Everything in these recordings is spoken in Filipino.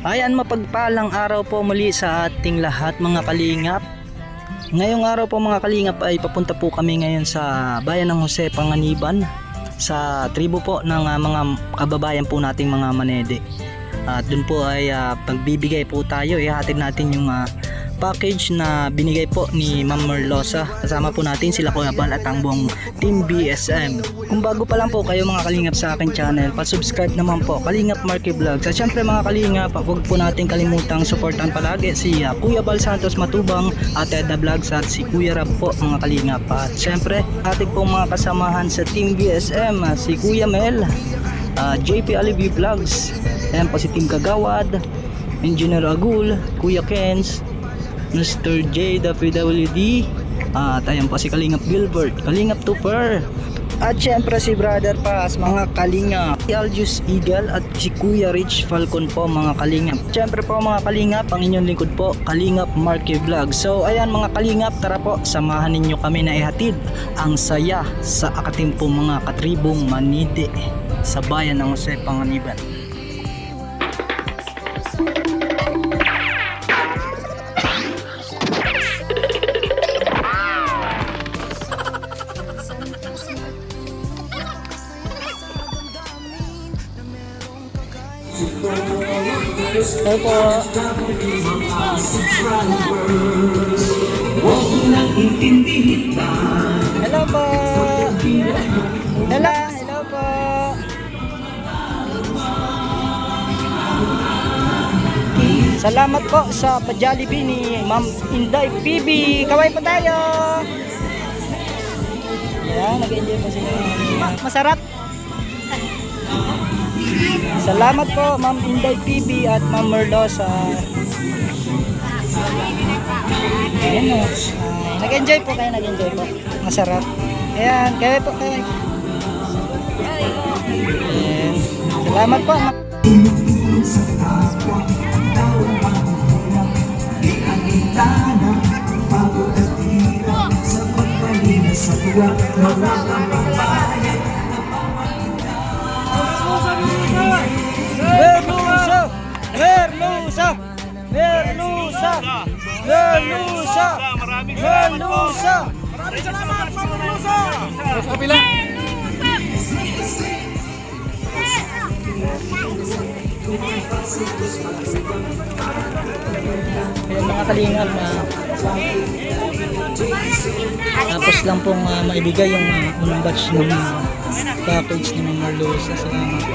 Ayan, mapagpalang araw po muli sa ating lahat mga kalingap. Ngayong araw po mga kalingap ay papunta po kami ngayon sa bayan ng Jose Panganiban, sa tribo po ng mga kababayan po nating mga Manede. At dun po ay pagbibigay po tayo, ihatid natin yung package na binigay po ni Ma'am Merlosa. Kasama po natin sila Kuya Bal at ang buong Team BSM. Kung bago pa lang po kayo mga kalingap sa akin channel, pa-subscribe naman po Kalingap Marky Vlogs. At syempre mga kalingap, huwag po natin kalimutang supportan palagi si Kuya Bal Santos Matubang at Edna Vlogs at si Kuya Rab po mga kalingap. At syempre ating pong mga kasamahan sa Team BSM, si Kuya Mel, JP Alibi Vlogs, ayan po si Team Kagawad, Engineer Agul, Kuya Kens, Mr. J, the PWD, at ayan po si Kalingap Gilbert, Kalingap Tupper, at syempre si Brother Paz mga kalingap, si Aljus Eagle at si Kuya Rich Falcon po mga kalingap. Syempre po mga kalingap, ang inyong lingkod po Kalingap Marky Vlog. So ayan mga kalingap, tara po samahan ninyo kami na ihatid ang saya sa akatimpo mga katribong Manide sa bayan ng Jose Panganiban. Hello po. Hello po. Hello po. Salamat po sa pa-Jollibee ni Ma'am Inday PB. Kaway po tayo. Ayan, nag-enjoy po sila. Masarap. Salamat po Ma'am Inday PB at Ma'am Merlosa. Ayan o. Nag-enjoy po kayo, nag-enjoy po. Masarap. Ayan, kayo po kayo. Ayan. Salamat po. Merlusa! Merlusa! Merlusa! Merlusa! Merlusa! Maraming salamat, Merlusa! Sa kapila! Ayan mga kalingap na tapos lang pong maibigay yung unang batch ng package ni Ma'am Merlusa. Salamat po.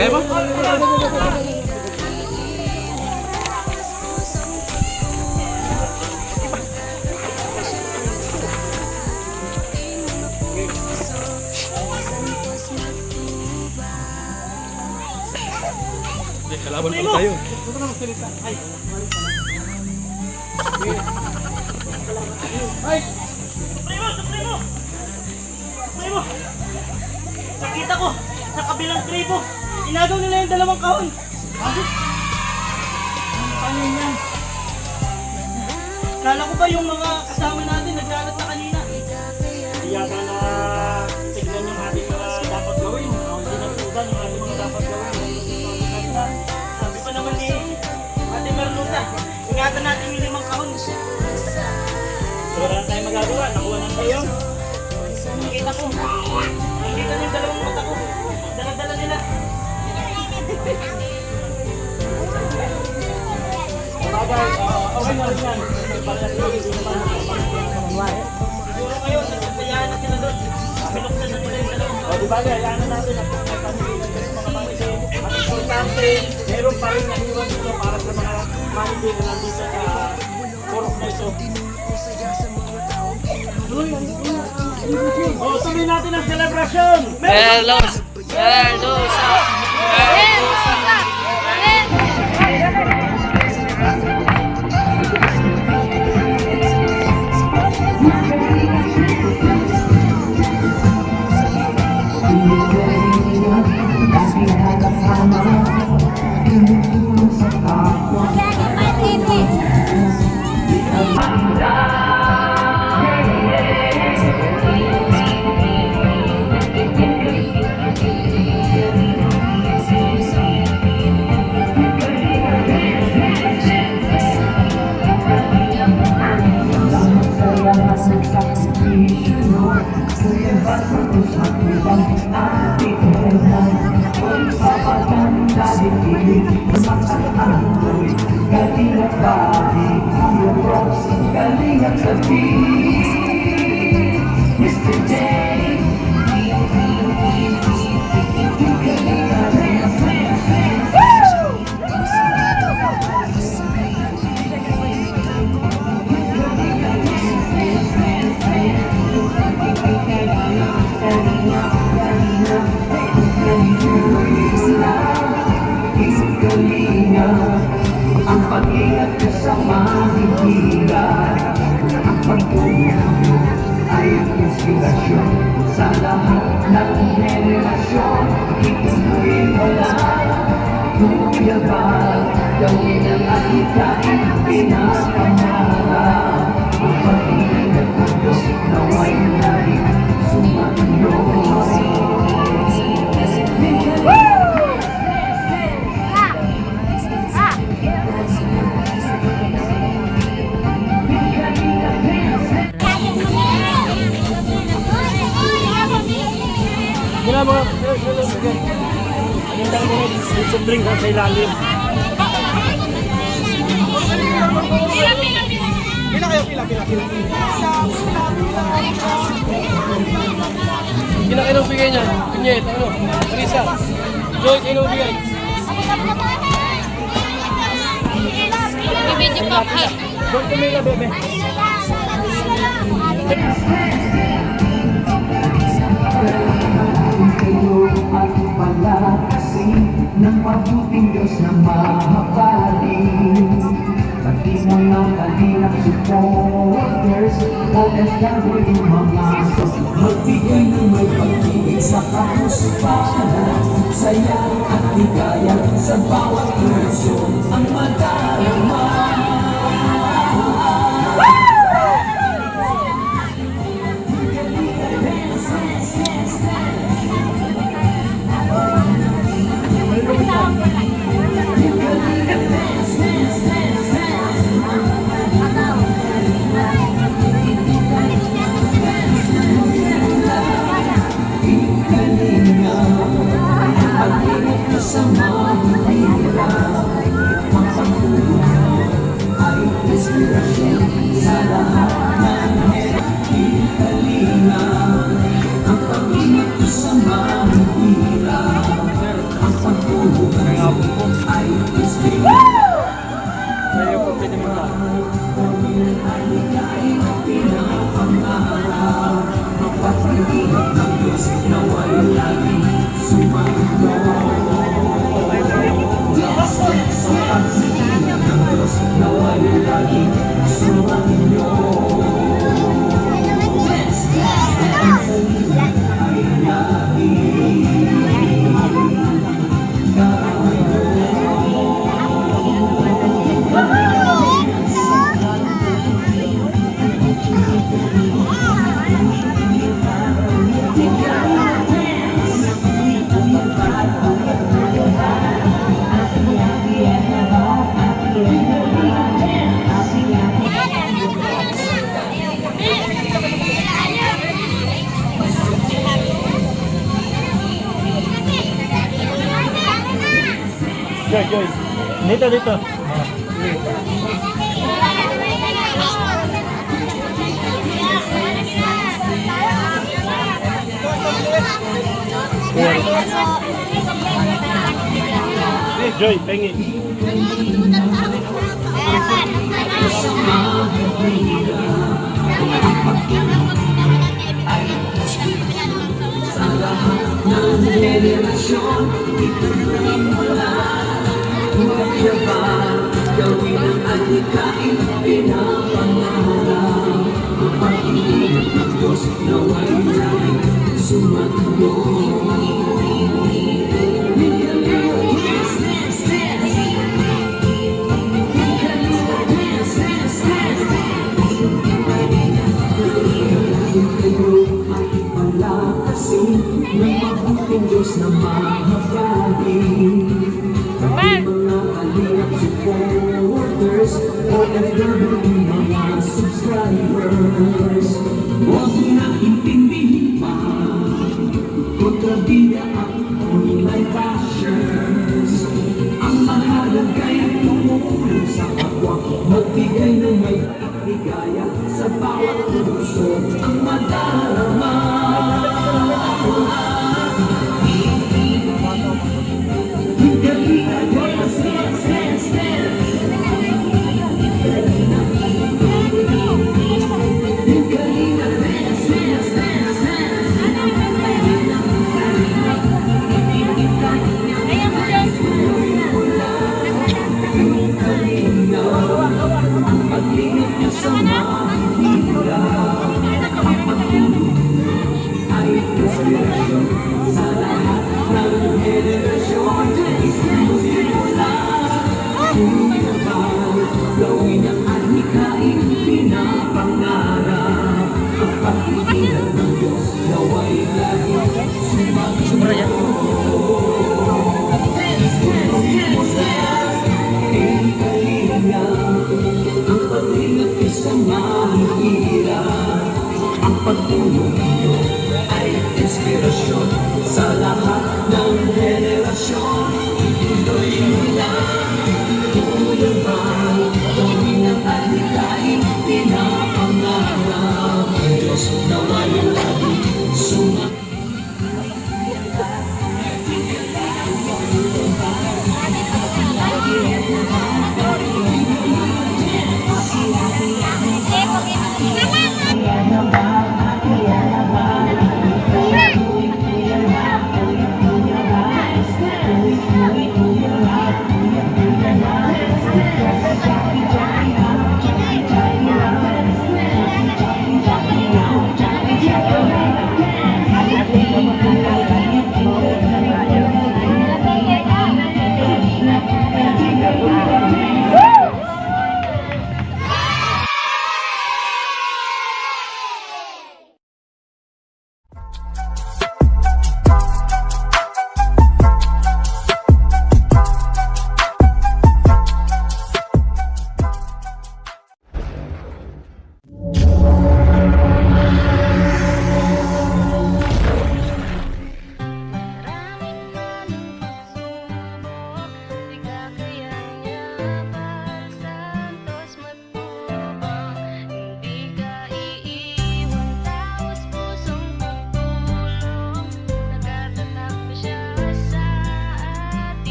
Kaya ba? Kalaban pa tayo. Ito na magsalita. Ay. Ay. Supremo! Nakita ko sa kabilang tribo. Inagaw nila yung dalawang kahon. Bakit? Ano yan? Kala ko ba yung mga kasama natin naglalat na kanina? Hindi yata na tignan yung ating mga dapat gawin. Hindi na tugan yung ating mga dapat gawin. Sabi pa naman ni Ate Merlusa, ingatan natin yung 5 kahon. Wala na tayong magagawa. Nakuha na tayo. Nakita ko. Nakita na yung dalawang mata ko. Dala-dala nila. Okay na rin yan. Siguro ngayon, nagsasayahan na sila doon. Pinuksan na nila yung dalawang. O diba, hayaan na natin at mga pangisi. At importante, meron pa rin naiwan dito para sa mga manidi na nandito sa korok na ito. O, tuloy natin ang celebration! Merlusa! Merlusa! Merlusa! Ang pag-ingat ka sa mahihirap, ang pagtulong ay ang inspirasyon sa lahat ng henerasyon. Ituloy mo lang, Kuya Bal, gawin ang adhikain pinapangarap. Ang pag-ingat ng Diyos nawa'y laging sumayo. Gina mga Anindang mo sa drink sa ilalim. Pila kayo, pila. Pila kayo bigay niya? Pinyet, ano? Marisa. Joy, kayo bigay? Bibidyo pa ka. Joy, kumila, bebe. At palakasin ng mabuting Diyos na mahapaling. Pati mo na kalinang supporters, OFW mga magbigay ng may pag-ibig sa kapuspanan, saya at ligaya sa bawat person ang madarama. Sa mahihirap, ang pagtulong ay inspirasyon sa lahat ng kalinga. Ang pag-ingat sa mahihirap, ang pagtulong ay inspirasyon. Sa'yo po pwede mo na. Ang pag-ingat ng Diyos na wala laging sumayo. Joy. Dito. Joy, pengi. Gawin ang adhikain pinapangarap. Ang pag-ibig ng Diyos nawa'y laging sumayo. mahabali. Ang mga kalingap supporters, OFW mga subscribers, huwag na intindihin pa, kontrabida at online bashers. Ang mahalaga ay tumulong sa kapwa, magbigay ng may ligaya sa bawat puso ang madarama. Galingan ko na